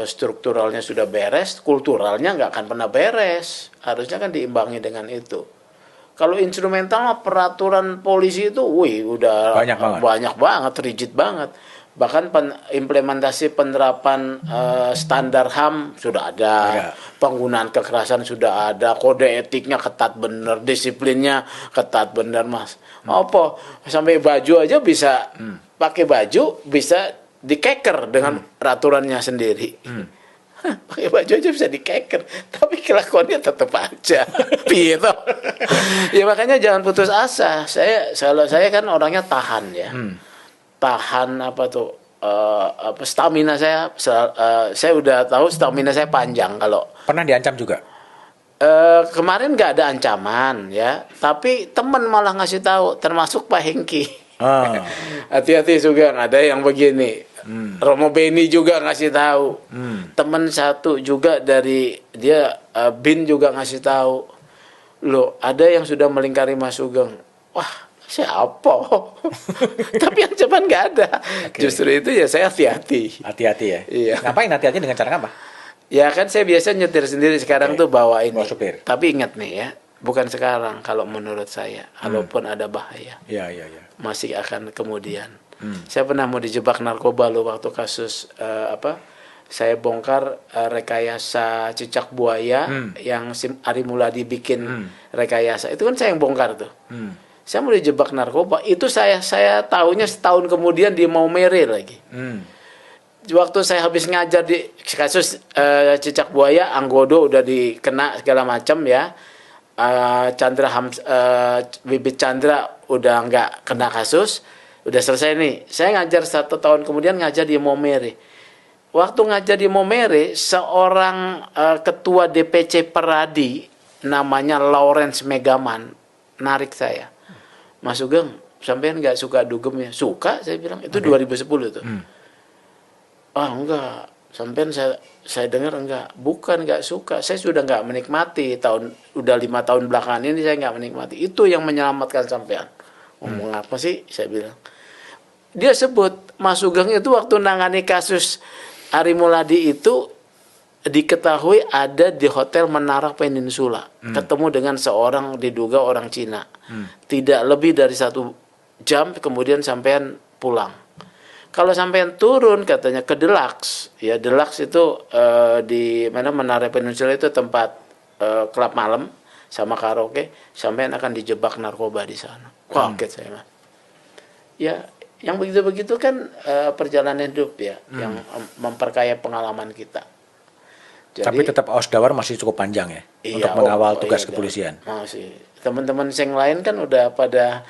Strukturalnya sudah beres, kulturalnya nggak akan pernah beres. Harusnya kan diimbangi dengan itu. Kalau instrumental peraturan polisi itu, udah banyak banget, rigid banget. Bahkan implementasi penerapan standar HAM sudah ada, penggunaan kekerasan sudah ada, kode etiknya ketat bener, disiplinnya ketat bener, Mas. Apa sampai baju aja bisa pakai baju bisa dikeker dengan peraturannya sendiri. Pakai baju aja bisa dikeker, tapi kelakuannya tetap aja. Gitu. Ya makanya jangan putus asa. Saya kan orangnya tahan, ya. Tahan stamina saya udah tahu stamina saya panjang. Kalau pernah diancam juga kemarin nggak ada ancaman, ya, tapi teman malah ngasih tahu, termasuk Pak Hengki. Hati-hati juga, ada yang begini. Romo Beni juga ngasih tahu. Teman satu juga dari dia Bin juga ngasih tahu, loh ada yang sudah melingkari Mas Sugeng. Wah, siapa? Tapi ancaman nggak ada. Justru itu ya saya hati-hati. Hati-hati ya. Iya. Ngapain hati-hati, dengan cara apa? Ya kan saya biasa nyetir sendiri, sekarang tuh bawa ini. Supir. Tapi ingat nih ya, bukan sekarang kalau menurut saya. Kalaupun ada bahaya. Iya. Masih akan kemudian. Saya pernah mau dijebak narkoba loh waktu kasus saya bongkar rekayasa cicak buaya yang Ari Muladi bikin rekayasa. Itu kan saya yang bongkar tuh. Saya mau dijebak narkoba, itu saya tahunya setahun kemudian di Maumere lagi. Waktu saya habis ngajar di kasus cicak buaya, Anggodo udah dikena segala macam, ya. Bibit Chandra udah nggak kena kasus, udah selesai nih. Saya ngajar 1 tahun kemudian ngajar di Maumere. Waktu ngajar di Maumere, seorang ketua DPC Peradi namanya Lawrence Megaman narik saya. Mas Sugeng, sampean nggak suka dugem ya? Suka, saya bilang. Itu 2010 tuh. Enggak. Sampean saya dengar enggak. Bukan nggak suka. Saya sudah nggak menikmati. Udah 5 tahun belakangan ini saya nggak menikmati. Itu yang menyelamatkan sampean. Ngomong apa sih? Saya bilang. Dia sebut Mas Sugeng itu waktu nangani kasus Ari Muladi itu diketahui ada di Hotel Menara Peninsula. Ketemu dengan seorang diduga orang Cina. Tidak lebih dari 1 jam kemudian sampean pulang. Kalau sampean turun katanya ke Deluxe, ya Deluxe itu di mana Menara Peninsula itu tempat klub malam sama karaoke, sampean akan dijebak narkoba di sana. Kaget saya, Mas. Ya, yang begitu-begitu kan perjalanan hidup, ya, yang memperkaya pengalaman kita. Jadi, tapi tetap Ausdawar masih cukup panjang, ya, untuk mengawal tugas kepolisian. Masih. Teman-teman yang lain kan udah pada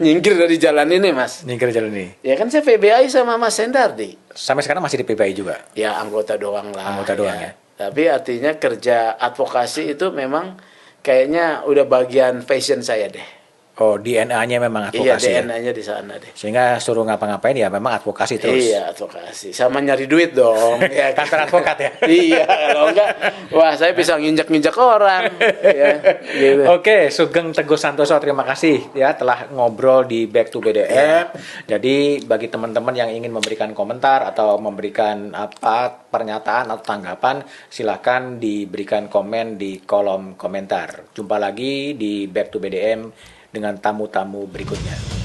nyingkir dari jalan ini, Mas. Nyingkir jalan ini. Ya kan saya PBI sama Mas Sendardi. Sampai sekarang masih di PBI juga. Ya anggota doang lah. Anggota doang ya. Tapi artinya kerja advokasi itu memang kayaknya udah bagian passion saya deh. Oh, DNA-nya memang Iya, advokasi ya. DNA-nya di sana deh. Sehingga suruh ngapa-ngapain ya memang advokasi terus. Iya, advokasi. Sama nyari duit dong. Ya, Kantor advokat ya. Iya, kalau enggak, wah saya bisa nginjak-nginjak orang. Ya, gitu. Oke, Sugeng Teguh Santoso, terima kasih ya telah ngobrol di Back to BDM. Jadi bagi teman-teman yang ingin memberikan komentar atau memberikan apa pernyataan atau tanggapan, silakan diberikan komen di kolom komentar. Jumpa lagi di Back to BDM dengan tamu-tamu berikutnya.